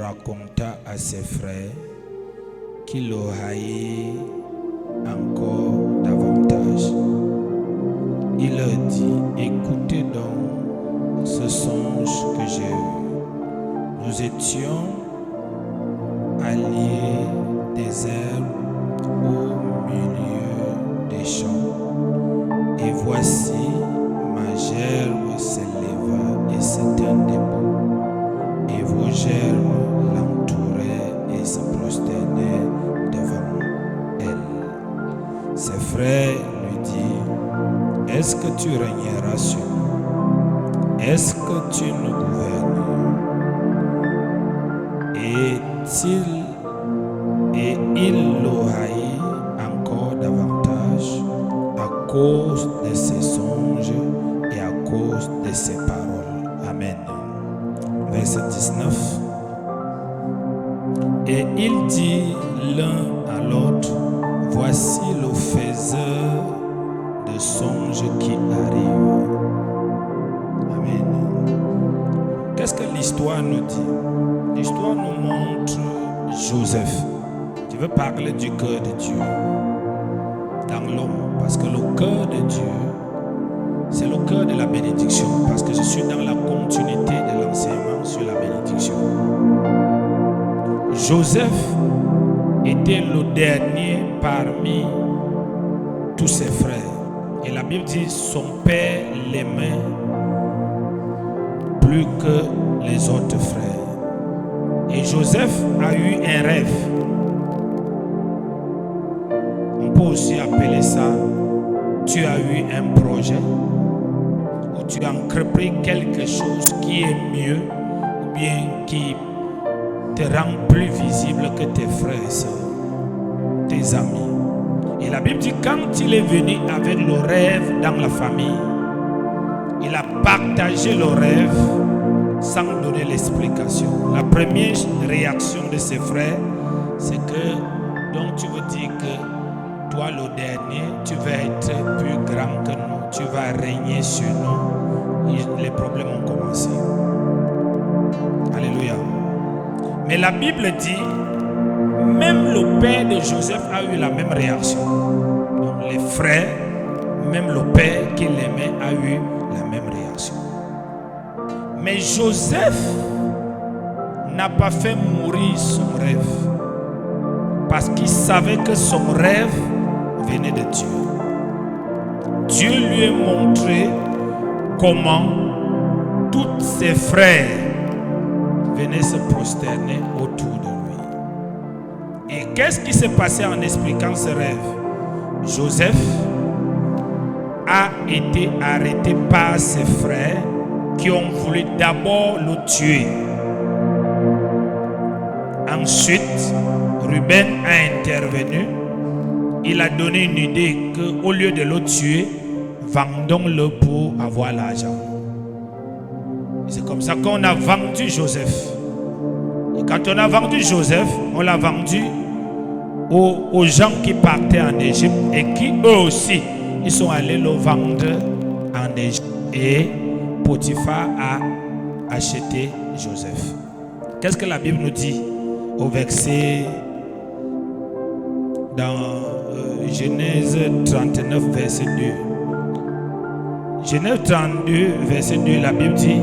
raconta à ses frères qu'il le haït encore davantage. Il leur dit, écoutez donc ce songe que j'ai eu. Nous étions alliés des herbes au milieu des champs. Et voici, ma gerbe s'éleva et s'étend debout. Et vos gerbes l'entouraient et se prosternaient devant elle. Ses frères lui dirent, est-ce que tu régneras sur nous? Est-ce que tu nous gouvernes? Et il le haït encore davantage à cause de ses songes et à cause de ses paroles. Amen. Verset 19. Et il dit l'un à l'autre, voici le faiseur de songes qui arrive. Amen. Qu'est-ce que l'histoire nous dit? L'histoire nous montre Joseph. Je veux parler du cœur de Dieu dans l'homme, parce que le cœur de Dieu, c'est le cœur de la bénédiction, parce que je suis dans la continuité de l'enseignement sur la bénédiction. Joseph était le dernier parmi tous ses frères. Et la Bible dit son père l'aimait plus que les autres frères. Et Joseph a eu un rêve. On peut aussi appeler ça, tu as eu un projet, ou tu as entrepris quelque chose qui est mieux, ou bien qui te rend plus visible que tes frères et sœurs, tes amis. Et la Bible dit, quand il est venu avec le rêve dans la famille, il a partagé le rêve sans donner l'explication. La première réaction de ses frères, c'est que, donc tu veux dire que toi le dernier, tu vas être plus grand que nous, tu vas régner sur nous. Les problèmes ont commencé. Alléluia. Mais la Bible dit, même le père de Joseph a eu la même réaction. Donc les frères, même le père qui l'aimait a eu la même réaction. Mais Joseph n'a pas fait mourir son rêve, parce qu'il savait que son rêve venait de Dieu. Dieu lui a montré comment tous ses frères venaient se prosterner autour de lui. Et qu'est-ce qui s'est passé en expliquant ce rêve? Joseph a été arrêté par ses frères qui ont voulu d'abord le tuer. Ensuite, Ruben a intervenu. Il a donné une idée qu'au lieu de le tuer, vendons-le pour avoir l'argent. C'est comme ça qu'on a vendu Joseph. Et quand on a vendu Joseph, on l'a vendu aux gens qui partaient en Égypte et qui eux aussi, ils sont allés le vendre en Égypte. Et Potiphar a acheté Joseph. Qu'est-ce que la Bible nous dit au verset dans Genèse 39 verset 2? Genèse 32 verset 2, la Bible dit,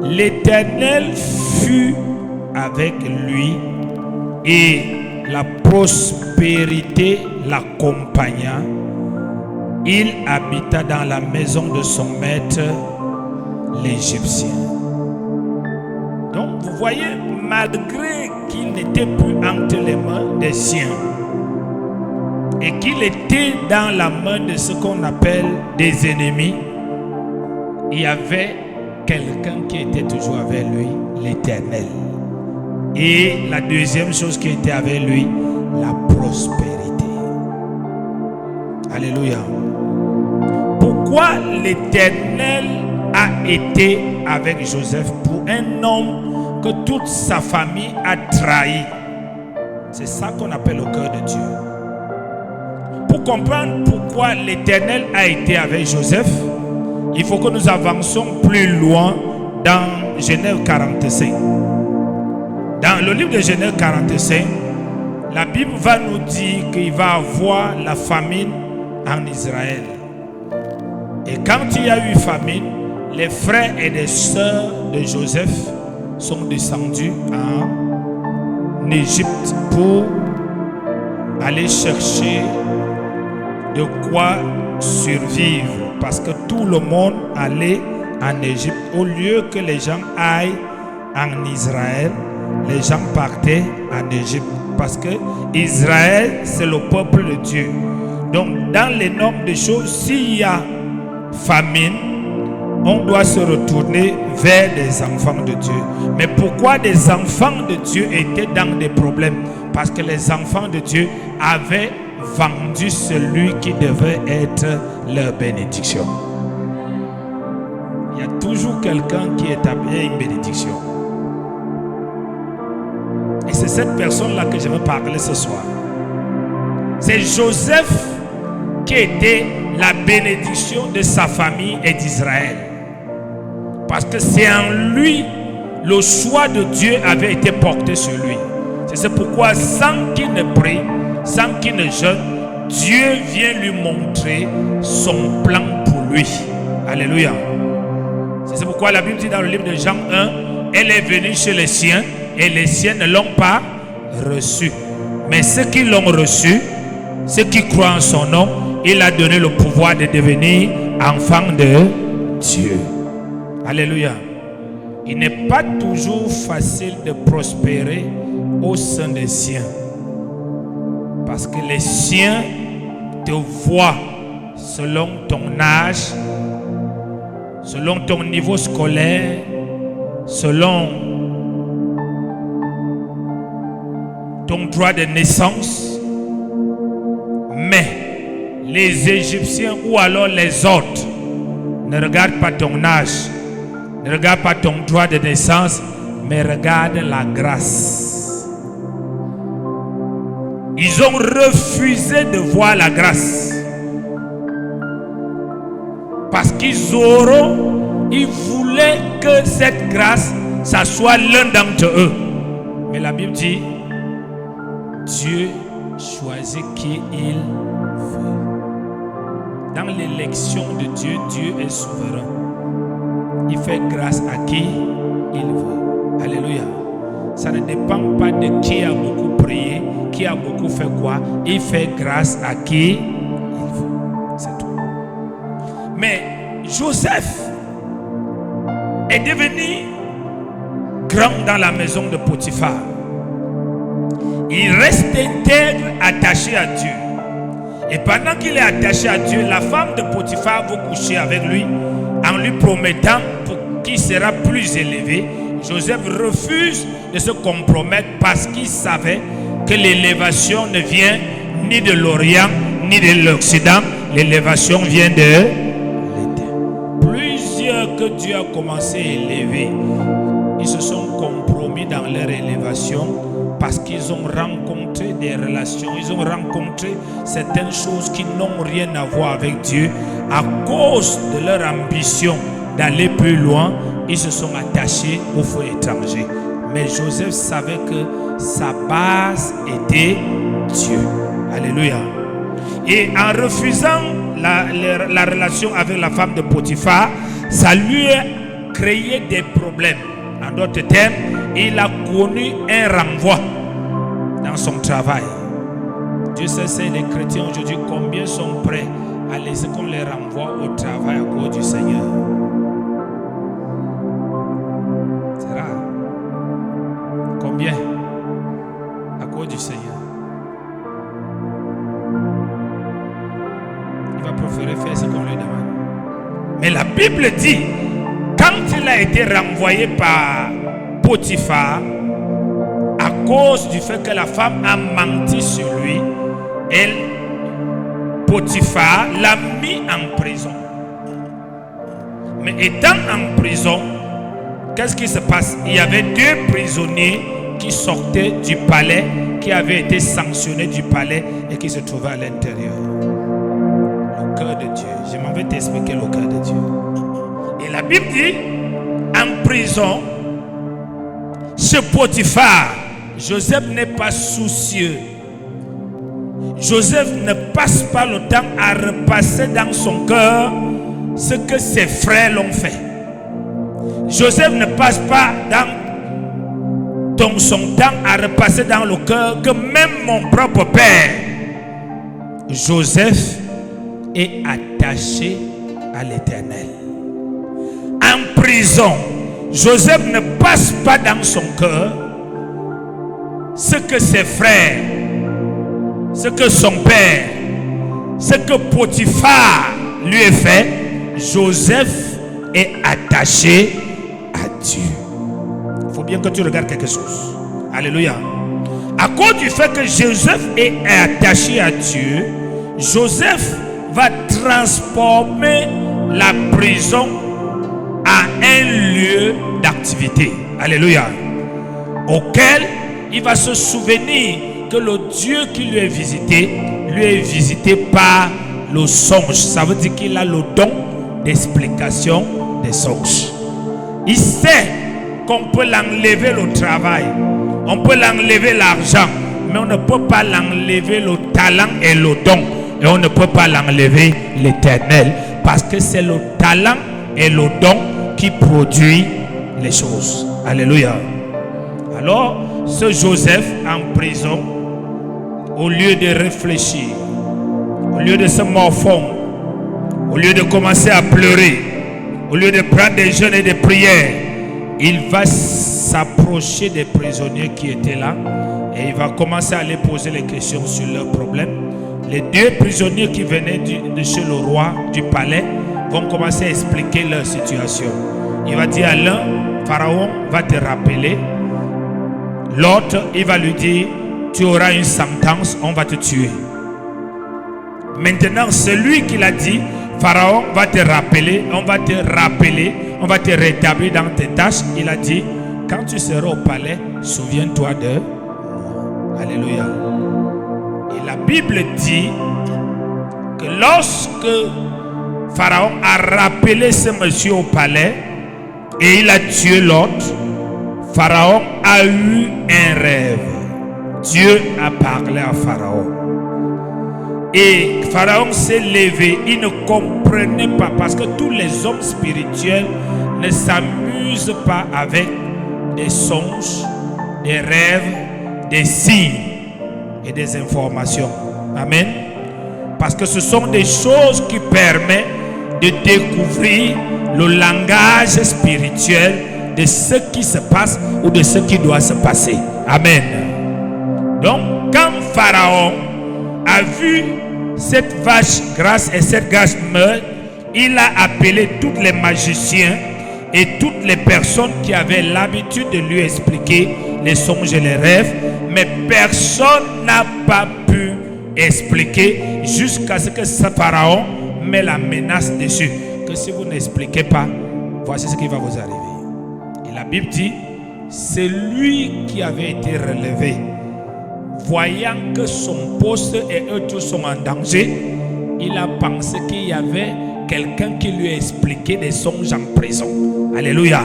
l'Éternel fut avec lui et la prospérité l'accompagna. Il habita dans la maison de son maître, l'Égyptien. Donc, vous voyez, malgré qu'il n'était plus entre les mains des siens et qu'il était dans la main de ce qu'on appelle des ennemis, il y avait quelqu'un qui était toujours avec lui, l'Éternel. Et la deuxième chose qui était avec lui, la prospérité. Alléluia. Pourquoi l'Éternel a été avec Joseph pour un homme que toute sa famille a trahi? C'est ça qu'on appelle le cœur de Dieu. Pour comprendre pourquoi l'Éternel a été avec Joseph, il faut que nous avancions plus loin dans Genèse 45. Dans le livre de Genèse 45, la Bible va nous dire qu'il va y avoir la famine en Israël. Et quand il y a eu famine, les frères et les sœurs de Joseph sont descendus en Égypte pour aller chercher de quoi survivre. Parce que tout le monde allait en Égypte. Au lieu que les gens aillent en Israël, les gens partaient en Égypte. Parce que Israël, c'est le peuple de Dieu. Donc, dans les normes des choses, s'il y a famine, on doit se retourner vers les enfants de Dieu. Mais pourquoi les enfants de Dieu étaient dans des problèmes? Parce que les enfants de Dieu avaient vendu celui qui devait être leur bénédiction. Il y a toujours quelqu'un qui établit une bénédiction. Et c'est cette personne-là que je veux parler ce soir. C'est Joseph qui était la bénédiction de sa famille et d'Israël. Parce que c'est en lui, le choix de Dieu avait été porté sur lui. C'est pourquoi sans qu'il ne prie, sans qu'il ne jeûne, Dieu vient lui montrer son plan pour lui. Alléluia. C'est pourquoi la Bible dit dans le livre de Jean 1, elle est venue chez les siens et les siens ne l'ont pas reçue. Mais ceux qui l'ont reçue, ceux qui croient en son nom, il a donné le pouvoir de devenir enfant de Dieu. Alléluia. Il n'est pas toujours facile de prospérer au sein des siens. Parce que les siens te voient selon ton âge, selon ton niveau scolaire, selon ton droit de naissance. Mais les Égyptiens ou alors les autres ne regardent pas ton âge, ne regardent pas ton droit de naissance, mais regardent la grâce. Ils ont refusé de voir la grâce. Parce qu'ils voulaient que cette grâce, ça soit l'un d'entre eux. Mais la Bible dit, Dieu choisit qui il veut. Dans l'élection de Dieu, Dieu est souverain. Il fait grâce à qui il veut. Alléluia. Ça ne dépend pas de qui a beaucoup prié, qui a beaucoup fait quoi. Il fait grâce à qui il veut. C'est tout. Mais Joseph est devenu grand dans la maison de Potiphar. Il reste intègre, attaché à Dieu. Et pendant qu'il est attaché à Dieu, la femme de Potiphar va coucher avec lui en lui promettant qu'il sera plus élevé. Joseph refuse de se compromettre parce qu'il savait que l'élévation ne vient ni de l'Orient ni de l'Occident. L'élévation vient de l'Éternel. Plusieurs que Dieu a commencé à élever, ils se sont compromis dans leur élévation parce qu'ils ont rencontré des relations, ils ont rencontré certaines choses qui n'ont rien à voir avec Dieu. À cause de leur ambition d'aller plus loin, ils se sont attachés au feu étranger. Mais Joseph savait que sa base était Dieu. Alléluia. Et en refusant la relation avec la femme de Potiphar, ça lui a créé des problèmes. En d'autres termes, il a connu un renvoi dans son travail. Dieu sait, c'est les chrétiens aujourd'hui, combien sont prêts à laisser qu'on les renvoie au travail à cause du Seigneur. C'est rare. Combien? À cause du Seigneur. Il va préférer faire ce qu'on lui demande. Mais la Bible dit, quand il a été renvoyé par Potiphar, à cause du fait que la femme a menti sur lui, Potiphar l'a mis en prison. Mais étant en prison, qu'est-ce qui se passe? Il y avait 2 prisonniers qui sortaient du palais, qui avaient été sanctionnés du palais et qui se trouvaient à l'intérieur. Le cœur de Dieu. Je m'en vais t'expliquer le cœur de Dieu. Et la Bible dit, en prison, ce Potiphar Joseph n'est pas soucieux. Joseph ne passe pas le temps à repasser dans son cœur ce que ses frères l'ont fait. Joseph ne passe pas dans son temps à repasser dans le cœur que même mon propre père, Joseph, est attaché à l'Éternel. En prison, Joseph ne passe pas dans son cœur ce que ses frères, ce que son père, ce que Potiphar lui a fait. Joseph est attaché à Dieu. Il faut bien que tu regardes quelque chose. Alléluia. À cause du fait que Joseph est attaché à Dieu, Joseph va transformer la prison à un lieu d'activité. Alléluia. Auquel il va se souvenir que le Dieu qui lui est visité par le songe. Ça veut dire qu'il a le don d'explication des songes. Il sait qu'on peut l'enlever le travail, on peut l'enlever l'argent, mais on ne peut pas l'enlever le talent et le don, et on ne peut pas l'enlever l'Éternel, parce que c'est le talent et le don qui produit les choses. Alléluia. Alors, ce Joseph en prison, au lieu de réfléchir, au lieu de se morfondre, au lieu de commencer à pleurer, au lieu de prendre des jeûnes et des prières, il va s'approcher des prisonniers qui étaient là et il va commencer à les poser les questions sur leurs problèmes. Les deux prisonniers qui venaient de chez le roi, du palais, vont commencer à expliquer leur situation. Il va dire à l'un, Pharaon va te rappeler. L'autre, il va lui dire, tu auras une sentence, on va te tuer. Maintenant, celui qui l'a dit, Pharaon va te rappeler, on va te rétablir dans tes tâches. Il a dit, quand tu seras au palais, souviens-toi de moi. Alléluia. Et la Bible dit que lorsque Pharaon a rappelé ce monsieur au palais et il a tué l'autre, Pharaon a eu un rêve. Dieu a parlé à Pharaon. Et Pharaon s'est levé. Il ne comprenait pas, parce que tous les hommes spirituels ne s'amusent pas avec des songes, des rêves, des signes et des informations. Amen. Parce que ce sont des choses qui permettent de découvrir le langage spirituel de ce qui se passe ou de ce qui doit se passer. Amen. Donc, quand Pharaon a vu cette vache grasse et cette vache meurt, il a appelé tous les magiciens et toutes les personnes qui avaient l'habitude de lui expliquer les songes et les rêves, mais personne n'a pas pu expliquer jusqu'à ce que ce Pharaon met la menace dessus, que si vous n'expliquez pas, voici ce qui va vous arriver. Et la Bible dit, c'est lui qui avait été relevé, voyant que son poste et eux tous sont en danger, il a pensé qu'il y avait quelqu'un qui lui a expliqué des songes en prison. Alléluia.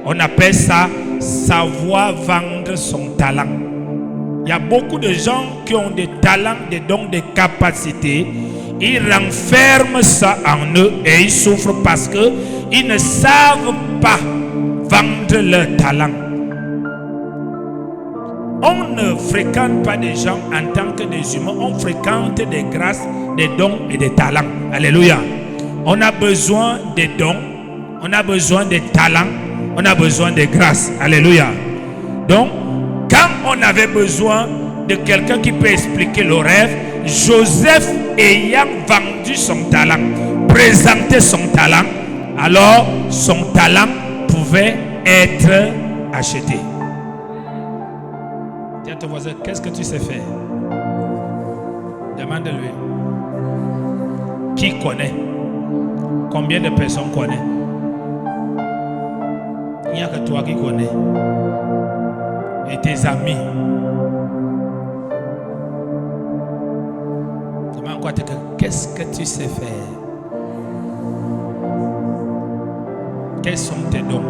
On appelle ça savoir vendre son talent. Il y a beaucoup de gens qui ont des talents, des dons, des capacités. Ils renferment ça en eux et ils souffrent parce qu'ils ne savent pas vendre leur talent. On ne fréquente pas des gens en tant que des humains, on fréquente des grâces, des dons et des talents. Alléluia. On a besoin des dons, on a besoin des talents, on a besoin des grâces. Alléluia. Donc, quand on avait besoin de quelqu'un qui peut expliquer le rêve, Joseph ayant vendu son talent, présenté son talent, alors son talent pouvait être acheté. Dis à ton voisin, qu'est-ce que tu sais faire? Demande-lui. Qui connaît? Combien de personnes connaissent? Il n'y a que toi qui connais. Et tes amis. Demande quoi? Qu'est-ce que tu sais faire? Quels sont tes dons?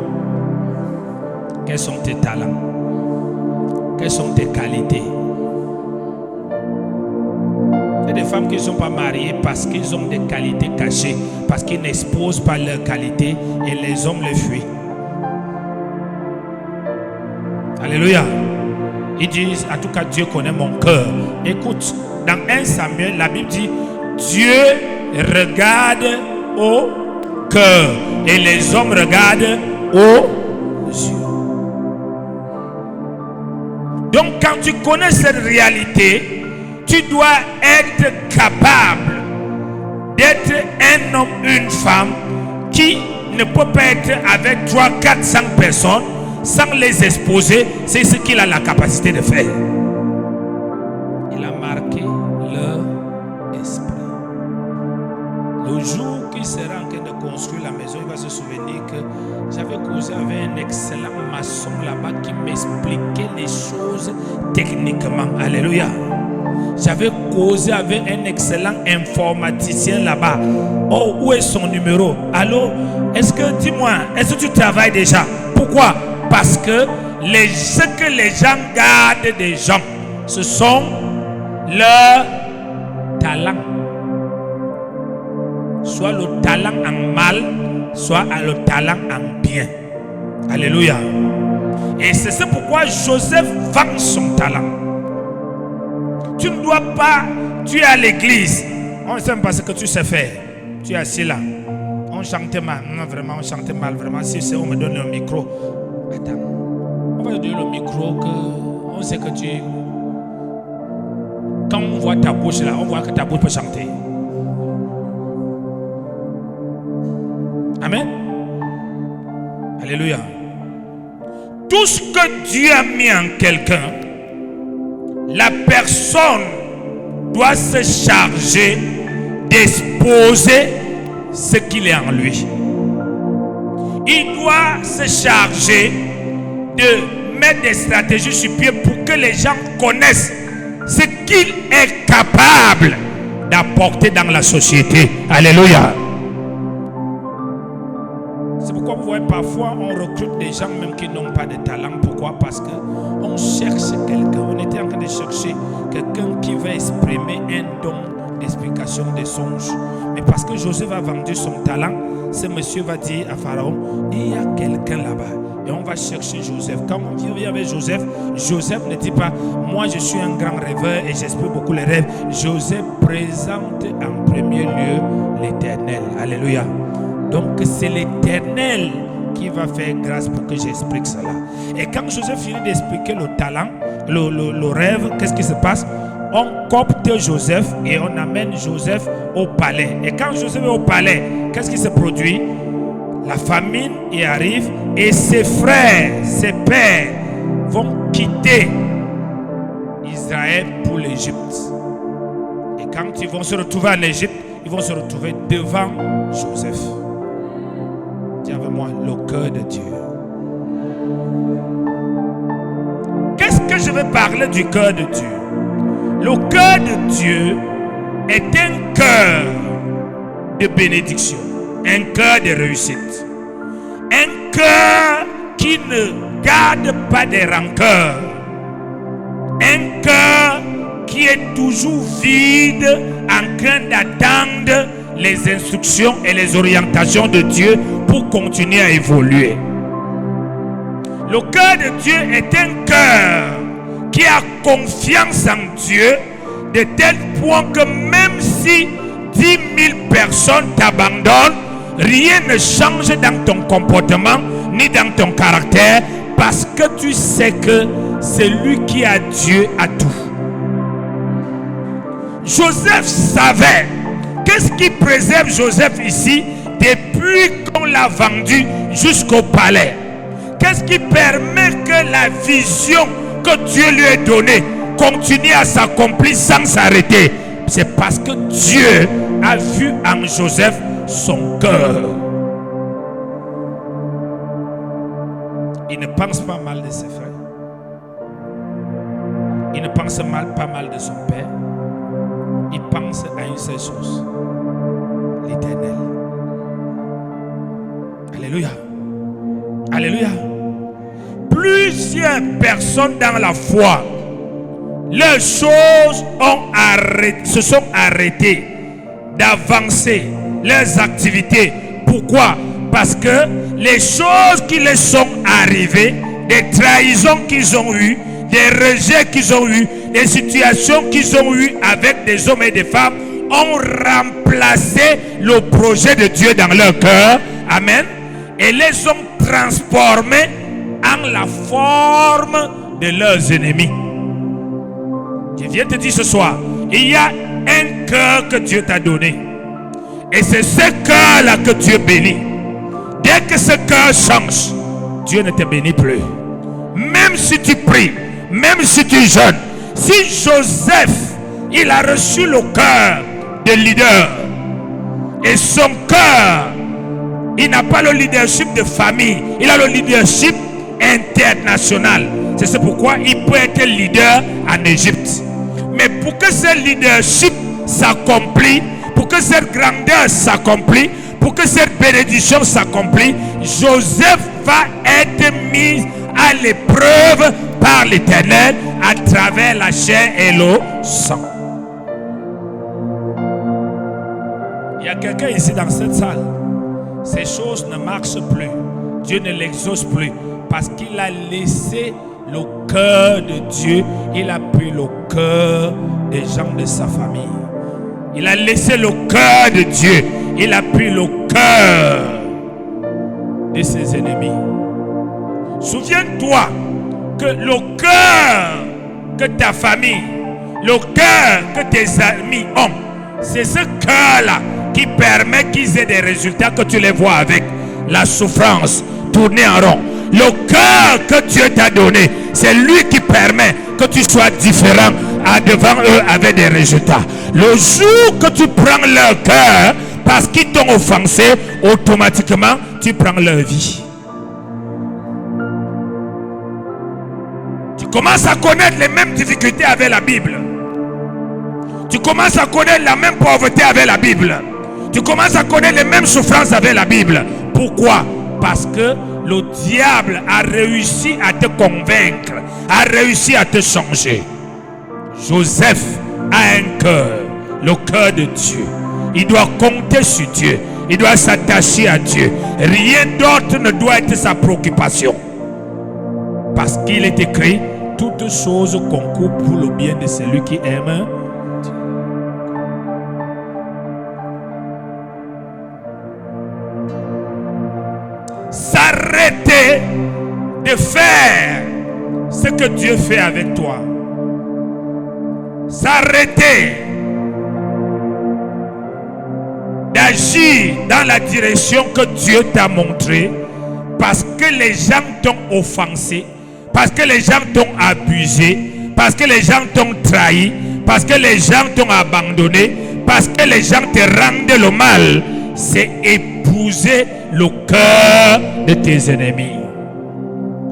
Quels sont tes talents? Quelles sont tes qualités? Il y a des femmes qui ne sont pas mariées parce qu'ils ont des qualités cachées, parce qu'ils n'exposent pas leurs qualités et les hommes les fuient. Alléluia. Ils disent, en tout cas, Dieu connaît mon cœur. Écoute, dans 1 Samuel, la Bible dit, Dieu regarde au cœur et les hommes regardent aux yeux. Donc quand tu connais cette réalité, tu dois être capable d'être un homme, une femme qui ne peut pas être avec 300, 400 personnes sans les exposer. C'est ce qu'il a la capacité de faire. Il a marqué leur esprit. Le jour qu'il sera en train de construire la maison, il va se souvenir que j'avais causé avec un excellent maçon là-bas qui m'expliquait les choses techniquement. Alléluia. J'avais causé avec un excellent informaticien là-bas. Oh, où est son numéro? Allô? Dis-moi, est-ce que tu travailles déjà? Pourquoi? Parce que ce que les gens gardent des gens, ce sont leurs talents. Soit le talent en mal, soit le talent en bien. Alléluia. Et c'est pourquoi Joseph vend son talent. Tu ne dois pas, tu es à l'église, on ne sait pas ce que tu sais faire. Tu es assis là, on chantait mal, non vraiment, on chantait mal, vraiment. Si on me donne le micro, attends, on va te donner le micro que on sait que tu. Quand on voit ta bouche là, on voit que ta bouche peut chanter. Amen. Alléluia. Tout ce que Dieu a mis en quelqu'un, la personne doit se charger d'exposer ce qu'il est en lui. Il doit se charger de mettre des stratégies sur pied pour que les gens connaissent ce qu'il est capable d'apporter dans la société. Alléluia. C'est pourquoi vous voyez parfois on recrute des gens même qui n'ont pas de talent. Pourquoi? Parce qu'on cherche quelqu'un. On était en train de chercher quelqu'un qui va exprimer un don d'explication des songes. Mais parce que Joseph a vendu son talent, ce monsieur va dire à Pharaon, il y a quelqu'un là-bas. Et on va chercher Joseph. Quand on vient avec Joseph, Joseph ne dit pas, moi je suis un grand rêveur et j'exprime beaucoup les rêves. Joseph présente en premier lieu l'Éternel. Alléluia. Donc c'est l'Éternel qui va faire grâce pour que j'explique cela. Et quand Joseph finit d'expliquer le talent, le rêve, qu'est-ce qui se passe? On copte Joseph et on amène Joseph au palais. Et quand Joseph est au palais, qu'est-ce qui se produit? La famine y arrive et ses frères, ses pères vont quitter Israël pour l'Égypte. Et quand ils vont se retrouver en Égypte, ils vont se retrouver devant Joseph. Dis avec moi, le cœur de Dieu. Qu'est-ce que je vais parler du cœur de Dieu? Le cœur de Dieu est un cœur de bénédiction, un cœur de réussite, un cœur qui ne garde pas des rancœurs, un cœur qui est toujours vide, en train d'attendre les instructions et les orientations de Dieu pour continuer à évoluer. Le cœur de Dieu est un cœur qui a confiance en Dieu de tel point que même si 10 000 personnes t'abandonnent, rien ne change dans ton comportement ni dans ton caractère, parce que tu sais que celui qui a Dieu a tout. Joseph savait. Qu'est-ce qui préserve Joseph ici depuis qu'on l'a vendu jusqu'au palais? Qu'est-ce qui permet que la vision que Dieu lui a donnée continue à s'accomplir sans s'arrêter? C'est parce que Dieu a vu en Joseph son cœur. Il ne pense pas mal de ses frères. Il ne pense pas mal de son père. Il pense à une seule chose: l'Éternel. Alléluia. Alléluia. Plus plusieurs personnes dans la foi, leurs choses se sont arrêtées d'avancer, leurs activités. Pourquoi? Parce que les choses qui les sont arrivées, des trahisons qu'ils ont eues, des rejets qu'ils ont eus, des situations qu'ils ont eues avec des hommes et des femmes, ont remplacé le projet de Dieu dans leur cœur. Amen. Et les ont transformés en la forme de leurs ennemis. Je viens te dire ce soir, il y a un cœur que Dieu t'a donné. Et c'est ce cœur-là que Dieu bénit. Dès que ce cœur change, Dieu ne te bénit plus. Même si tu pries, même si tu jeûnes, si Joseph, il a reçu le cœur de leader, et son cœur, il n'a pas le leadership de famille, il a le leadership international. C'est pourquoi il peut être leader en Égypte. Mais pour que ce leadership s'accomplisse, pour que cette grandeur s'accomplisse, pour que cette bénédiction s'accomplisse, Joseph va être mis à l'épreuve par l'Éternel à travers la chair et le sang. Il y a quelqu'un ici dans cette salle, ces choses ne marchent plus, Dieu ne l'exauce plus, parce qu'il a laissé le cœur de Dieu, il a pris le cœur des gens de sa famille. Il a laissé le cœur de Dieu, il a pris le cœur de ses ennemis. Souviens-toi que le cœur que ta famille, le cœur que tes amis ont, c'est ce cœur-là qui permet qu'ils aient des résultats que tu les vois avec la souffrance, tourner en rond. Le cœur que Dieu t'a donné, c'est lui qui permet que tu sois différent devant eux avec des résultats. Le jour que tu prends leur cœur parce qu'ils t'ont offensé, automatiquement tu prends leur vie. Tu commences à connaître les mêmes difficultés avec la Bible. Tu commences à connaître la même pauvreté avec la Bible. Tu commences à connaître les mêmes souffrances avec la Bible. Pourquoi? Parce que le diable a réussi à te convaincre, a réussi à te changer. Joseph a un cœur, le cœur de Dieu. Il doit compter sur Dieu. Il doit s'attacher à Dieu. Rien d'autre ne doit être sa préoccupation. Parce qu'il est écrit, toutes choses concourent pour le bien de celui qui aime Dieu. S'arrêter de faire ce que Dieu fait avec toi. S'arrêter d'agir dans la direction que Dieu t'a montré parce que les gens t'ont offensé, parce que les gens t'ont abusé, parce que les gens t'ont trahi, parce que les gens t'ont abandonné, parce que les gens te rendent le mal. C'est épouser le cœur de tes ennemis.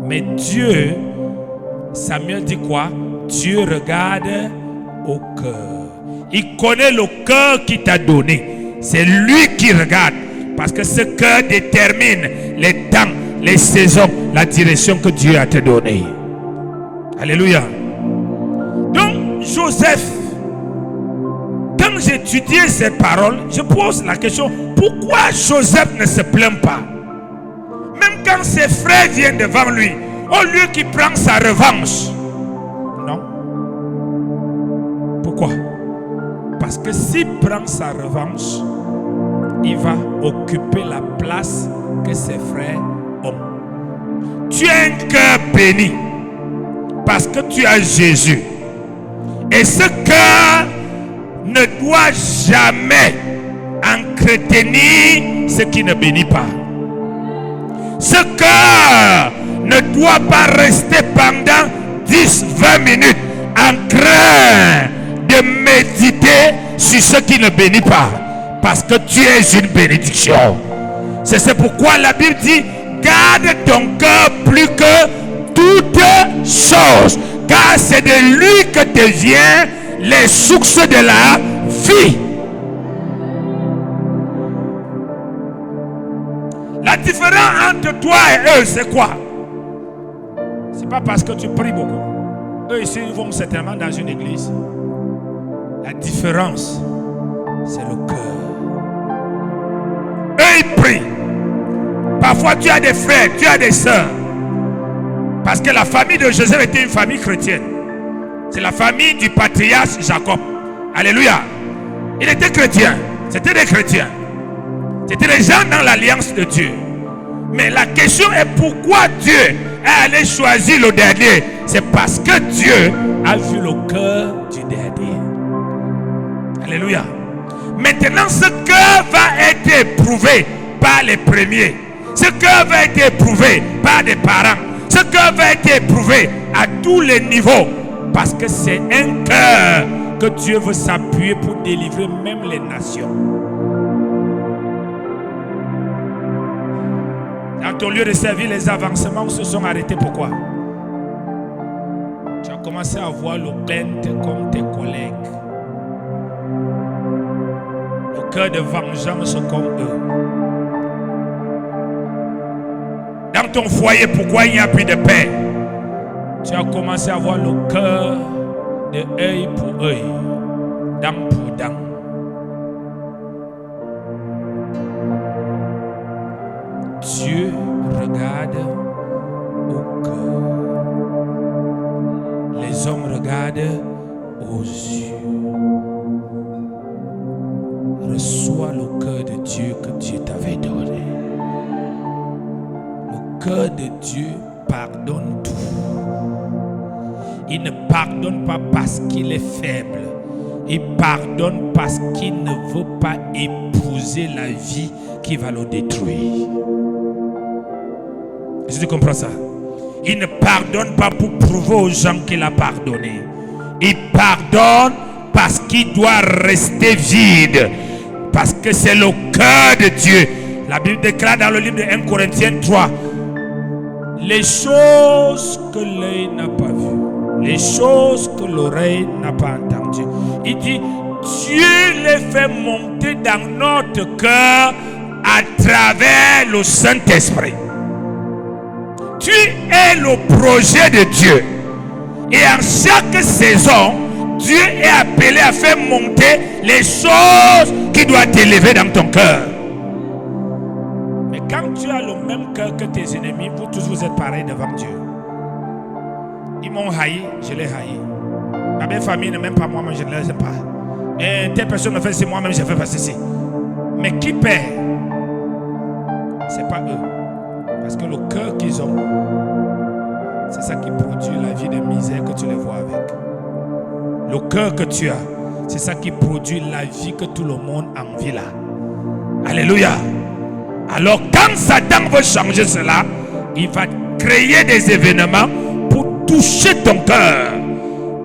Mais Dieu, Samuel dit quoi? Dieu regarde au cœur. Il connaît le cœur qu'il t'a donné. C'est lui qui regarde. Parce que ce cœur détermine les temps, les saisons, la direction que Dieu a te donnée. Alléluia. Donc, Joseph, quand j'étudiais cette parole, je pose la question, pourquoi Joseph ne se plaint pas? Même quand ses frères viennent devant lui, au lieu qu'il prenne sa revanche. Non. Pourquoi? Parce que s'il prend sa revanche, il va occuper la place que ses frères ont. Tu as un cœur béni parce que tu as Jésus. Et ce cœur ne doit jamais entretenir ce qui ne bénit pas. Ce cœur ne doit pas rester pendant 10-20 minutes en train de méditer sur ce qui ne bénit pas. Parce que tu es une bénédiction. C'est pourquoi la Bible dit, garde ton cœur plus que toutes choses. Car c'est de lui que devient les sources de la vie. La différence entre toi et eux, c'est quoi? C'est pas parce que tu pries beaucoup. Eux ici, ils vont certainement dans une église. La différence, c'est le cœur. Eux, ils prient. Parfois, tu as des frères, tu as des sœurs. Parce que la famille de Joseph était une famille chrétienne. C'est la famille du patriarche Jacob. Alléluia. Il était chrétien. C'était des chrétiens. C'était des gens dans l'alliance de Dieu. Mais la question est pourquoi Dieu est allé choisir le dernier. C'est parce que Dieu a vu le cœur du dernier. Alléluia. Maintenant, ce cœur va être éprouvé par les premiers. Ce cœur va être éprouvé par des parents. Ce cœur va être éprouvé à tous les niveaux. Parce que c'est un cœur que Dieu veut s'appuyer pour délivrer même les nations. Dans ton lieu de servir, les avancements se sont arrêtés. Pourquoi? Tu as commencé à voir le plainte comme tes collègues. Le cœur de vengeance comme eux. Dans ton foyer, pourquoi il n'y a plus de paix? Tu as commencé à voir le cœur de œil pour œil, dent pour dent. Dieu regarde au cœur. Les hommes regardent aux yeux. Reçois le cœur de Dieu que Dieu t'avait donné. Le cœur de Dieu pardonne tout. Il ne pardonne pas parce qu'il est faible. Il pardonne parce qu'il ne veut pas épouser la vie qui va le détruire. Est-ce que tu comprends ça? Il ne pardonne pas pour prouver aux gens qu'il a pardonné. Il pardonne parce qu'il doit rester vide. Parce que c'est le cœur de Dieu. La Bible déclare dans le livre de 1 Corinthiens 3. Les choses que l'œil n'a pas vues, les choses que l'oreille n'a pas entendues. Il dit, Dieu les fait monter dans notre cœur à travers le Saint-Esprit. Tu es le projet de Dieu. Et en chaque saison, Dieu est appelé à faire monter les choses qui doivent t'élever dans ton cœur. Mais quand tu as le même cœur que tes ennemis, vous tous vous êtes pareils devant Dieu. Ils m'ont haï, je l'ai haï. Ma belle famille ne m'aime pas moi, mais je ne les aime pas. Et telle personne me fait ceci, moi-même je fais pas ceci. Mais qui perd? C'est pas eux. Parce que le cœur qu'ils ont, c'est ça qui produit la vie de misère que tu les vois avec. Le cœur que tu as, c'est ça qui produit la vie que tout le monde envie là. Alléluia. Alors quand Satan veut changer cela, il va créer des événements pour toucher ton cœur.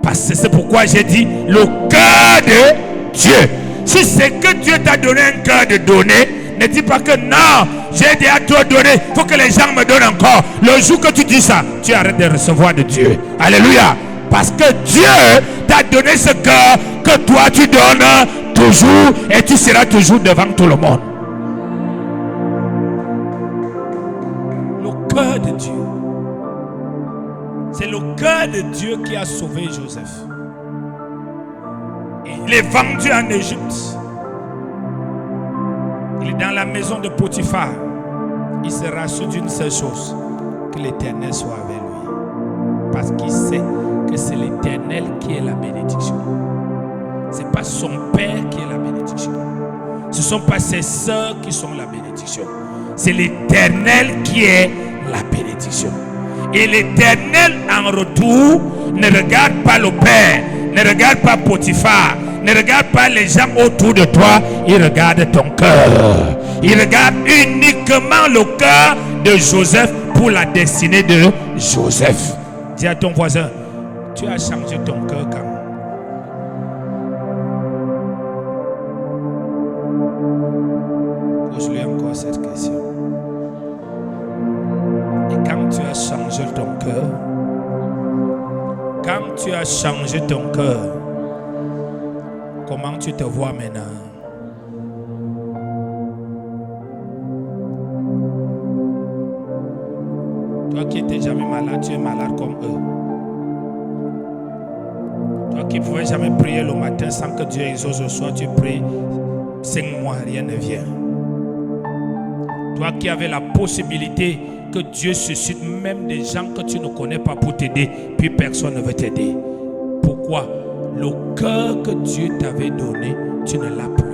Parce que c'est pourquoi j'ai dit le cœur de Dieu. Si c'est que Dieu t'a donné un cœur de donner, ne dis pas que non, j'ai déjà trop donné, il faut que les gens me donnent encore. Le jour que tu dis ça, tu arrêtes de recevoir de Dieu. Alléluia. Parce que Dieu t'a donné ce cœur que toi tu donnes toujours et tu seras toujours devant tout le monde. Le cœur de Dieu. C'est le cœur de Dieu qui a sauvé Joseph. Il est vendu en Égypte. Il est dans la maison de Potiphar. Il se rassure d'une seule chose, que l'Éternel soit avec lui. Parce qu'il sait que c'est l'Éternel qui est la bénédiction. Ce n'est pas son père qui est la bénédiction. Ce ne sont pas ses sœurs qui sont la bénédiction. C'est l'Éternel qui est la bénédiction. Et l'Éternel en retour ne regarde pas le père, ne regarde pas Potiphar, ne regarde pas les gens autour de toi, il regarde ton cœur. Il regarde uniquement le cœur de Joseph pour la destinée de Joseph. Dis à ton voisin, tu as changé ton cœur quand? Pose-lui encore cette question. Et quand tu as changé ton cœur, quand tu as changé ton cœur, comment tu te vois maintenant? Toi qui n'étais jamais malade, tu es malade comme eux. Toi qui ne pouvais jamais prier le matin sans que Dieu exauce le soir, tu pries 5 mois, rien ne vient. Toi qui avais la possibilité que Dieu suscite même des gens que tu ne connais pas pour t'aider, puis personne ne veut t'aider. Pourquoi? Le cœur que Dieu t'avait donné, tu ne l'as plus.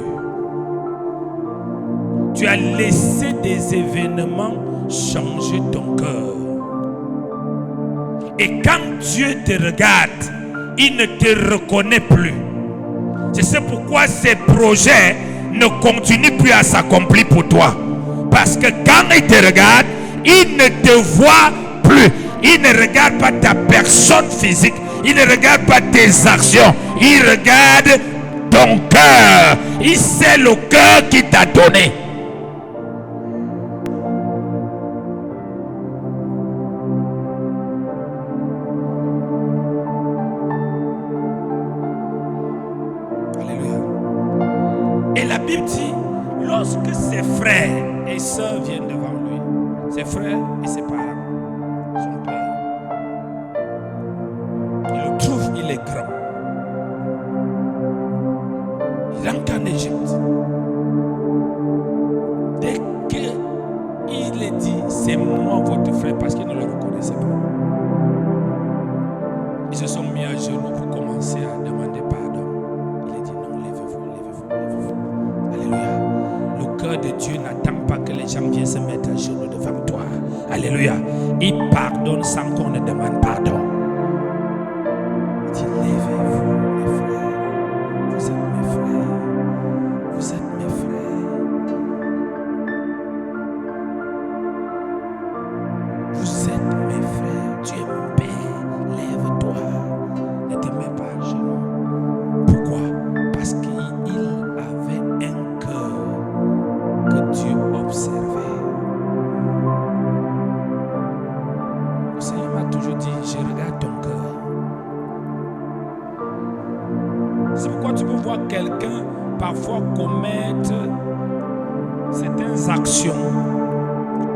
Tu as laissé des événements changer ton cœur. Et quand Dieu te regarde, il ne te reconnaît plus. C'est pourquoi ces projets ne continuent plus à s'accomplir pour toi. Parce que quand il te regarde, il ne te voit plus. Il ne regarde pas ta personne physique. Il ne regarde pas tes actions. Il regarde ton cœur. Il sait le cœur qu'il t'a donné. Et la Bible dit, lorsque ses frères et sœurs viennent devant lui, ses frères et ses parents, son père, il le trouve, il est grand. Il rentre en Égypte. Dès qu'il est dit, c'est moi votre frère, parce qu'il ne le reconnaissait pas. Ils se sont mis à genoux pour commencer à demander pardon. Il a dit non, levez-vous. Alléluia. Le cœur de Dieu n'attend pas que les gens viennent se mettre à genoux devant toi. Alléluia. Il pardonne sans qu'on ne demande pardon. Il dit levez-vous, mes frères. Vous êtes mes frères. Vous êtes mes frères. Vous êtes mes frères. Tu es mon père. Lève-toi. Ne te mets pas à genoux. Pourquoi? Parce qu'il avait un cœur que Dieu observait. Le Seigneur m'a toujours dit, je regarde ton cœur. C'est pourquoi tu peux voir quelqu'un parfois commettre certaines actions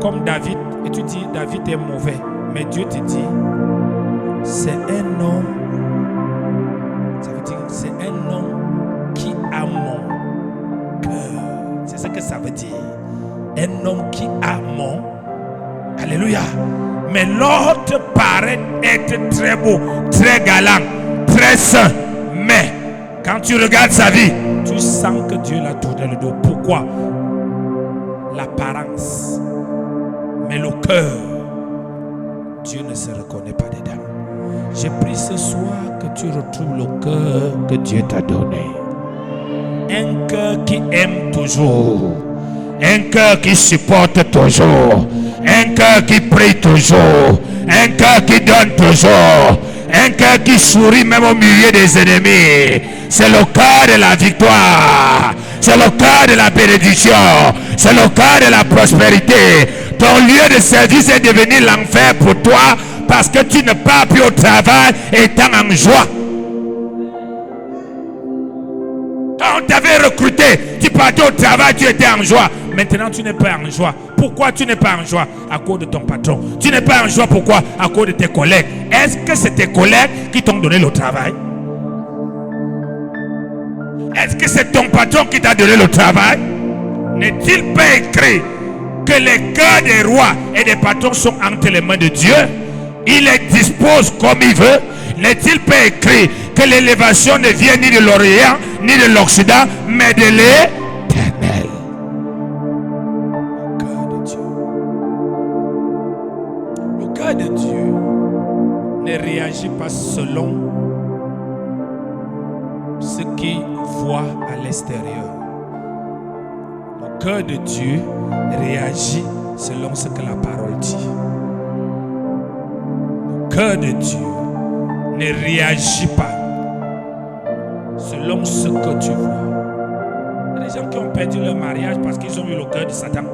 comme David, et tu dis David est mauvais, mais Dieu te dit c'est un homme, ça veut dire c'est un homme qui a mon cœur. C'est ce que ça veut dire. Un homme qui a mon. Alléluia. Mais l'autre paraît être très beau, très galant, très saint. Mais quand tu regardes sa vie, tu sens que Dieu l'a tourné le dos. Pourquoi? L'apparence. Mais le cœur, Dieu ne se reconnaît pas dedans. J'ai pris ce soir que tu retrouves le cœur que Dieu t'a donné. Un cœur qui aime toujours. Un cœur qui supporte toujours. Un cœur qui prie toujours. Un cœur qui donne toujours. Un cœur qui sourit même au milieu des ennemis. C'est le cœur de la victoire. C'est le cœur de la bénédiction. C'est le cœur de la prospérité. Ton lieu de service est devenu l'enfer pour toi parce que tu ne pars plus au travail étant en joie. Quand on t'avait recruté, tu partais au travail, tu étais en joie. Maintenant, tu n'es pas en joie. Pourquoi tu n'es pas en joie? À cause de ton patron. Tu n'es pas en joie, pourquoi? À cause de tes collègues. Est-ce que c'est tes collègues qui t'ont donné le travail? Est-ce que c'est ton patron qui t'a donné le travail? N'est-il pas écrit que les cœurs des rois et des patrons sont entre les mains de Dieu? Il les dispose comme il veut. N'est-il pas écrit que l'élévation ne vient ni de l'Orient ni de l'Occident, mais de l'Éternel? Le cœur de Dieu. Le cœur de Dieu ne réagit pas selon ce qu'il voit à l'extérieur. Le cœur de Dieu réagit selon ce que la parole dit. Le cœur de Dieu ne réagit pas selon ce que tu vois. Il y a des gens qui ont perdu leur mariage parce qu'ils ont eu le cœur de Satan.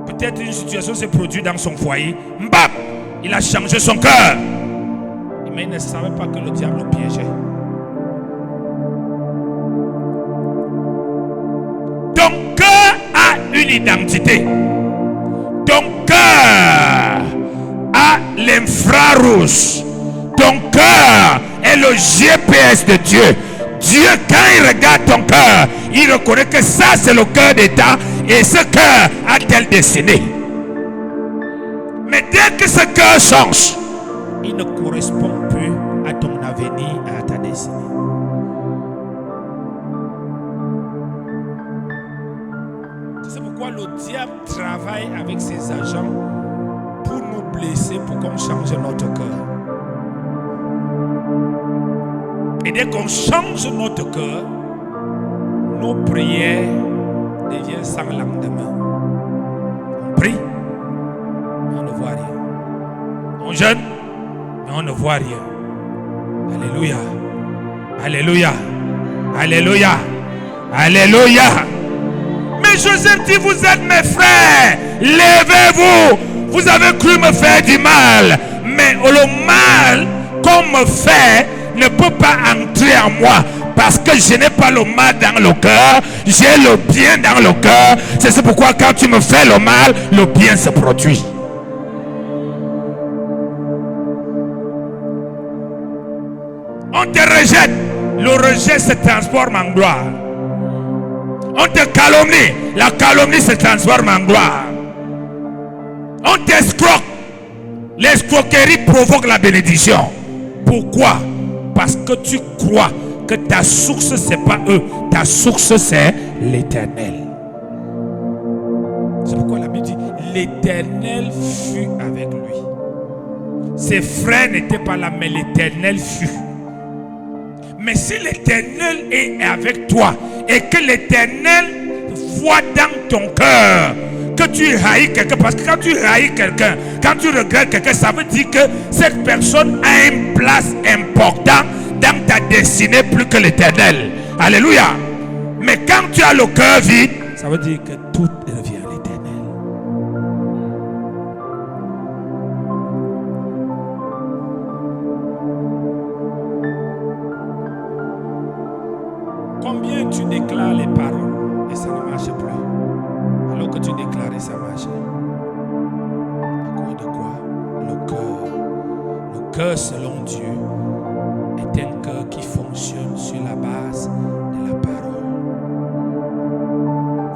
Peut-être une situation s'est produite dans son foyer. Mbap, il a changé son cœur. Mais il ne savait pas que le diable le piégeait. Ton cœur a une identité. Ton cœur l'infrarouge. Ton cœur est le GPS de Dieu. Dieu, quand il regarde ton cœur, il reconnaît que ça, c'est le cœur d'État et ce cœur a telle destinée. Mais dès que ce cœur change, il ne correspond plus à ton avenir, à ta destinée. C'est pourquoi le diable travaille avec ses agents pour nous blesser, pour qu'on change notre cœur. Et dès qu'on change notre cœur, nos prières deviennent sans lendemain. On prie, mais on ne voit rien. On jeûne, mais on ne voit rien. Alléluia. Alléluia. Alléluia. Alléluia. Mais Joseph dit, vous êtes mes frères, levez-vous. Vous avez cru me faire du mal, mais le mal qu'on me fait ne peut pas entrer en moi, parce que je n'ai pas le mal dans le cœur, j'ai le bien dans le cœur. C'est pourquoi quand tu me fais le mal, le bien se produit. On te rejette, le rejet se transforme en gloire. On te calomnie, la calomnie se transforme en gloire. On t'escroque, l'escroquerie provoque la bénédiction. Pourquoi? Parce que tu crois que ta source c'est pas eux, ta source c'est l'Éternel. C'est pourquoi la Bible dit l'Éternel fut avec lui. Ses frères n'étaient pas là, mais l'Éternel fut. Mais si l'Éternel est avec toi et que l'Éternel voit dans ton cœur que tu haïs quelqu'un, parce que quand tu haïs quelqu'un, quand tu regrettes quelqu'un, ça veut dire que cette personne a une place importante dans ta destinée plus que l'Éternel. Alléluia. Mais quand tu as le cœur vide, ça veut dire que tout revient à l'Éternel. Combien tu déclares les paroles et ça ne marche plus, alors que tu déclarais ça marchait? À cause de quoi? Le cœur. Le cœur selon Dieu est un cœur qui fonctionne sur la base de la parole.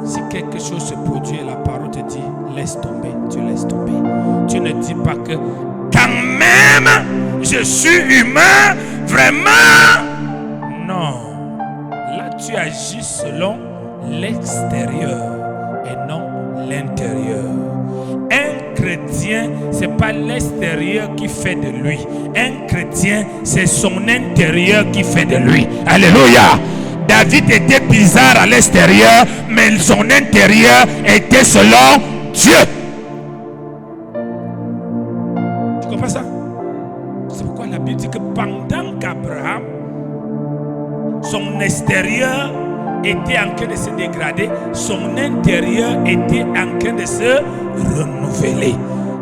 Si quelque chose se produit et la parole te dit laisse tomber, tu laisses tomber. Tu ne dis pas que quand même je suis humain, vraiment. Non. Là tu agis selon l'extérieur et non l'intérieur. Un chrétien, c'est pas l'extérieur qui fait de lui. Un chrétien, c'est son intérieur qui fait de lui. Alléluia. David était bizarre à l'extérieur, mais son intérieur était selon Dieu. Tu comprends ça? C'est pourquoi la Bible dit que pendant qu'Abraham, son extérieur était en train de se dégrader, son intérieur était en train de se renouveler.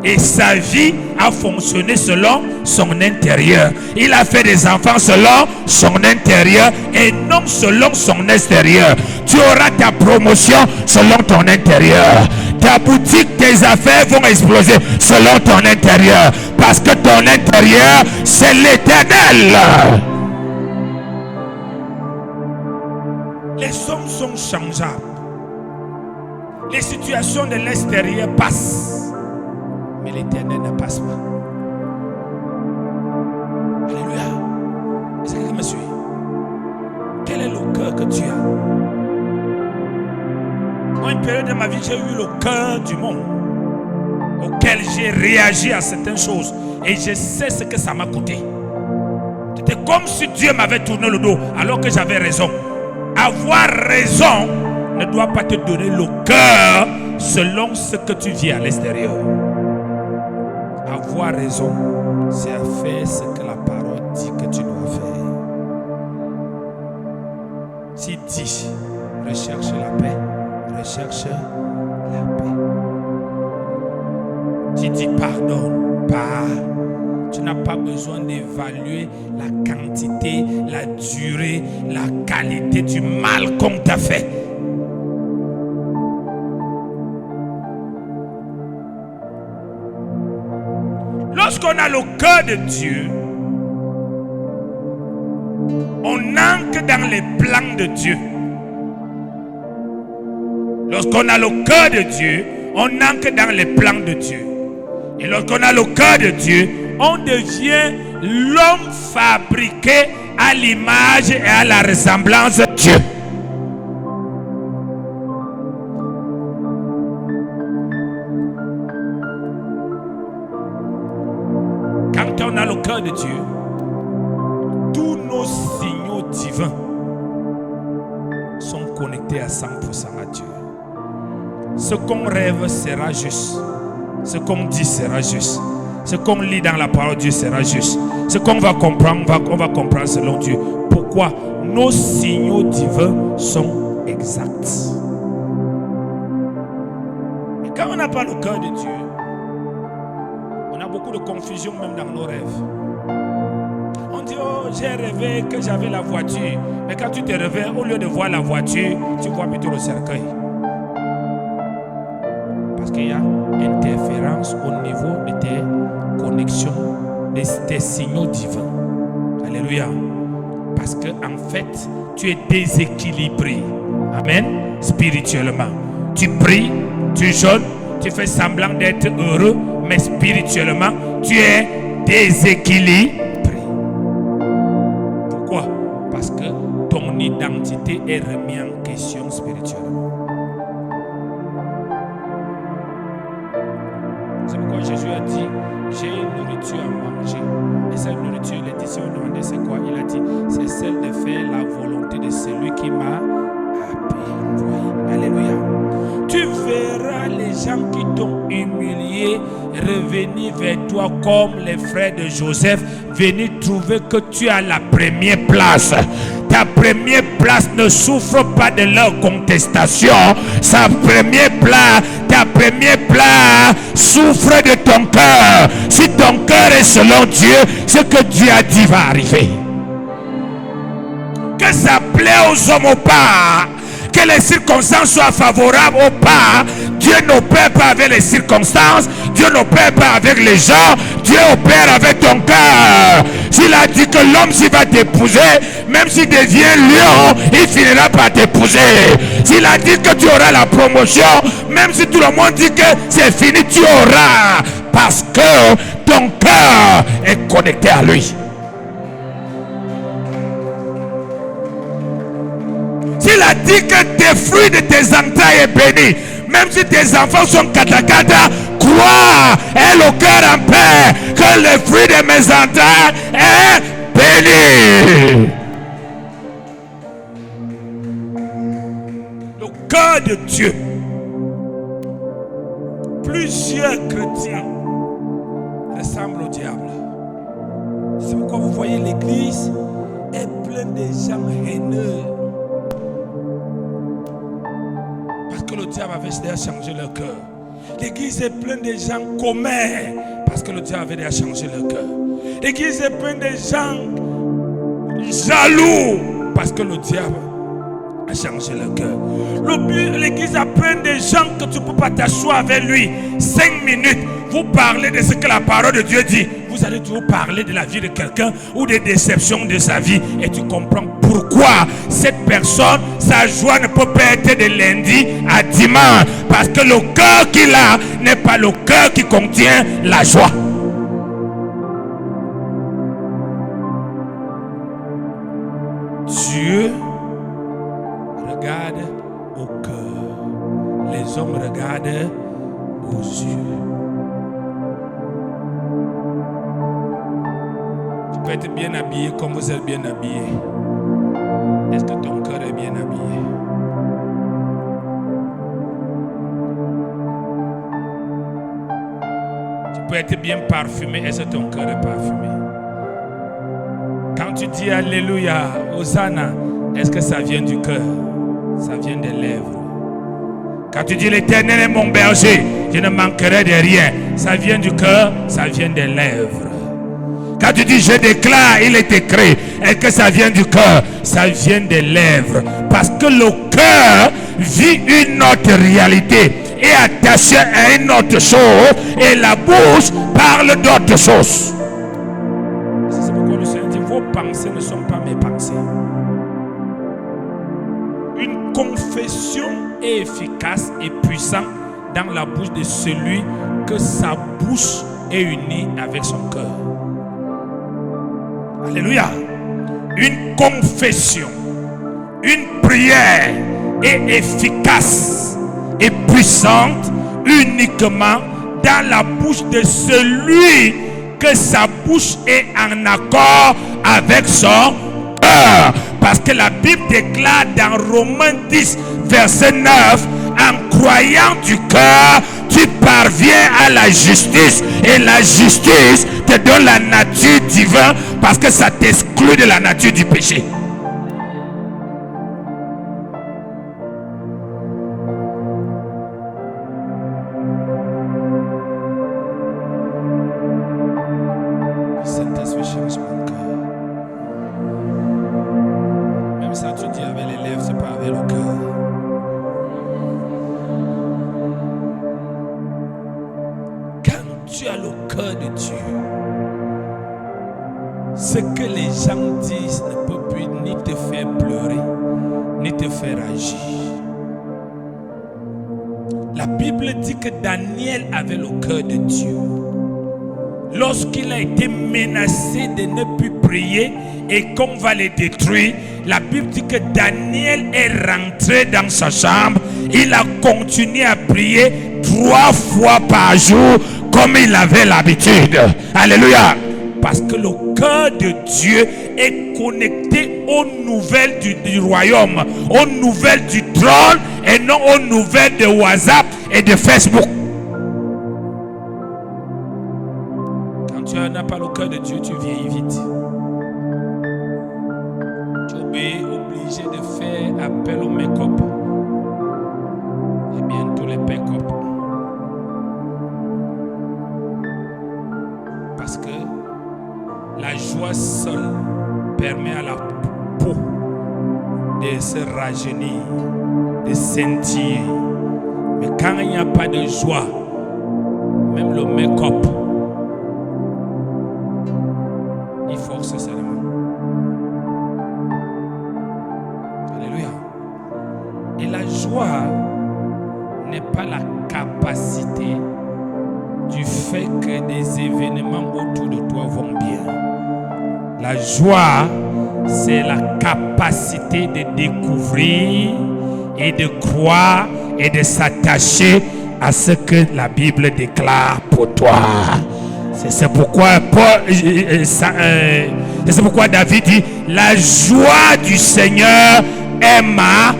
Et sa vie a fonctionné selon son intérieur. Il a fait des enfants selon son intérieur et non selon son extérieur. Tu auras ta promotion selon ton intérieur. Ta boutique, tes affaires vont exploser selon ton intérieur. Parce que ton intérieur, c'est l'Éternel. Les hommes sont changeables. Les situations de l'extérieur passent. Mais l'Éternel ne passe pas. Alléluia. Est-ce que quelqu'un me suit? Quel est le cœur que tu as? Moi, une période de ma vie, j'ai eu le cœur du monde auquel j'ai réagi à certaines choses. Et je sais ce que ça m'a coûté. C'était comme si Dieu m'avait tourné le dos alors que j'avais raison. Avoir raison ne doit pas te donner le cœur selon ce que tu vis à l'extérieur. Avoir raison, c'est à faire ce que la parole dit que tu dois faire. Si dit, recherche la paix, recherche la paix. Si dit pardonne, pardonne. Tu n'as pas besoin d'évaluer la quantité, la durée, la qualité du mal qu'on t'a fait. Lorsqu'on Lorsqu'on a le cœur de Dieu, on entre dans les plans de Dieu. Lorsqu'on a le cœur de Dieu, on entre dans les plans de Dieu. Et lorsqu'on a le cœur de Dieu, on devient l'homme fabriqué à l'image et à la ressemblance de Dieu. Quand on a le cœur de Dieu, tous nos signaux divins sont connectés à 100% à Dieu. Ce qu'on rêve sera juste. Ce qu'on dit sera juste. Ce qu'on lit dans la parole de Dieu sera juste. Ce qu'on va comprendre, on va comprendre selon Dieu. Pourquoi? Nos signaux divins sont exacts. Et quand on n'a pas le cœur de Dieu, on a beaucoup de confusion même dans nos rêves. On dit, oh, j'ai rêvé que j'avais la voiture. Mais quand tu te réveilles, au lieu de voir la voiture, tu vois plutôt le cercueil. Parce qu'il y a interférence au niveau de tes connexions, de tes signaux divins. Alléluia. Parce que en fait, tu es déséquilibré. Amen. Spirituellement. Tu pries, tu jeûnes, tu fais semblant d'être heureux, mais spirituellement, tu es déséquilibré. Pourquoi? Parce que ton identité est remise en question spirituellement. C'est pourquoi Jésus a dit, j'ai une nourriture à manger. Et cette nourriture, les disciples ont demandé c'est quoi? Il a dit, c'est celle de faire la volonté de celui qui m'a appelé. Alléluia. Tu verras les gens qui t'ont humilié revenir vers toi comme les frères de Joseph, venir trouver que tu as la première place. Ta première place ne souffre pas de leur contestation. Ta première place souffre de ton cœur. Si ton cœur est selon Dieu, ce que Dieu a dit va arriver. Que ça plaît aux hommes ou pas, que les circonstances soient favorables ou pas, Dieu n'opère pas avec les circonstances, Dieu n'opère pas avec les gens, Dieu opère avec ton cœur. S'il a dit que l'homme s'il va t'épouser, même s'il devient lion, il finira par t'épouser. S'il a dit que tu auras la promotion, même si tout le monde dit que c'est fini, tu auras. Parce que ton cœur est connecté à lui. S'il a dit que tes fruits de tes entrailles est béni, même si tes enfants sont katakata, crois, aie le cœur en paix, que le fruit de mes entrailles est béni. Le cœur de Dieu. Plusieurs chrétiens ressemblent au diable. C'est pourquoi vous voyez l'église est pleine de gens haineux. Parce que le diable avait déjà changé leur cœur. L'église est pleine de gens communs. Parce que le diable avait déjà changé leur cœur. L'église est pleine de gens jaloux. Parce que le diable a changé leur cœur. L'église a plein de gens que tu ne peux pas t'asseoir avec lui 5 minutes. Vous parlez de ce que la parole de Dieu dit. Vous allez toujours parler de la vie de quelqu'un ou des déceptions de sa vie. Et tu comprends pourquoi cette personne, sa joie ne peut pas être de lundi à dimanche. Parce que le cœur qu'il a n'est pas le cœur qui contient la joie. Dieu regarde au cœur. Les hommes regardent aux yeux. Tu peux être bien habillé comme vous êtes bien habillé. Est-ce que ton cœur est bien habillé? Tu peux être bien parfumé. Est-ce que ton cœur est parfumé? Quand tu dis Alléluia, Hosanna, est-ce que ça vient du cœur? Ça vient des lèvres. Quand tu dis l'Éternel est mon berger, je ne manquerai de rien. Ça vient du cœur, ça vient des lèvres. Quand tu dis je déclare, il est écrit. Est-ce que ça vient du cœur? Ça vient des lèvres. Parce que le cœur vit une autre réalité. est attaché à une autre chose et la bouche parle d'autre chose. C'est pourquoi le Seigneur dit, vos pensées ne sont pas mes pensées. Une confession est efficace et puissante dans la bouche de celui que sa bouche est unie avec son cœur. Alléluia. Une confession, une prière est efficace et puissante uniquement dans la bouche de celui que sa bouche est en accord avec son cœur. Parce que la Bible déclare dans Romains 10, verset 9, en croyant du cœur, tu parviens à la justice. Et la justice te donne la nature divine parce que ça t'exclut de la nature du péché. Saint-Esprit change mon cœur. Même ça tu dis avec les lèvres, c'est pas avec le cœur. Tu as le cœur de Dieu. Ce que les gens disent ne peut plus ni te faire pleurer, ni te faire agir. La Bible dit que Daniel avait le cœur de Dieu. Lorsqu'il a été menacé de ne plus prier et qu'on va les détruire, la Bible dit que Daniel est rentré dans sa chambre. Il a continué à prier 3 fois par jour comme il avait l'habitude. Alléluia. Parce que le cœur de Dieu est connecté aux nouvelles du royaume, aux nouvelles du trône et non aux nouvelles de WhatsApp et de Facebook. Quand tu n'as pas le cœur de Dieu, tu vieillis vite. Tu es obligé de faire appel au make-up. Et bientôt les pick-up. Parce que la joie seule permet à la peau de se rajeunir, de scintiller. Mais quand il n'y a pas de joie, même le make-up, il force seulement. Alléluia. Et la joie n'est pas la capacité du fait que des événements autour de toi vont bien. La joie, c'est la capacité de découvrir et de croire et de s'attacher à ce que la Bible déclare pour toi. C'est pourquoi c'est pourquoi David dit, la joie du Seigneur est ma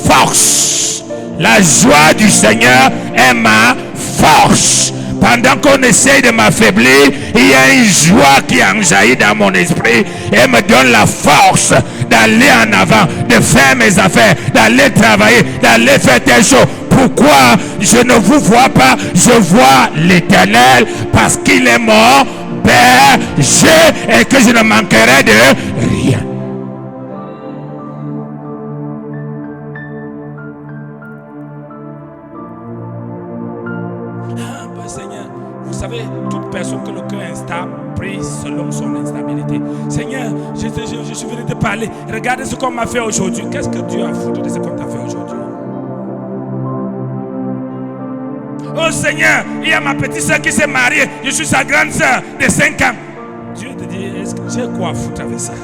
force. La joie du Seigneur est ma force. Pendant qu'on essaye de m'affaiblir, il y a une joie qui enjaillit dans mon esprit et me donne la force d'aller en avant, de faire mes affaires, d'aller travailler, d'aller faire telle chose. Pourquoi je ne vous vois pas? Je vois l'Éternel parce qu'il est mon berger et que je ne manquerai de rien. Seigneur, vous savez, toute personne que le cœur est instable prie selon son instabilité. Seigneur, je suis venu te parler. Regardez ce qu'on m'a fait aujourd'hui. Qu'est-ce que Dieu a foutu de ce qu'on t'a fait aujourd'hui? Oh Seigneur, il y a ma petite soeur qui s'est mariée. Je suis sa grande soeur de 5 ans. Dieu te dit, est-ce que j'ai quoi à foutre avec ça?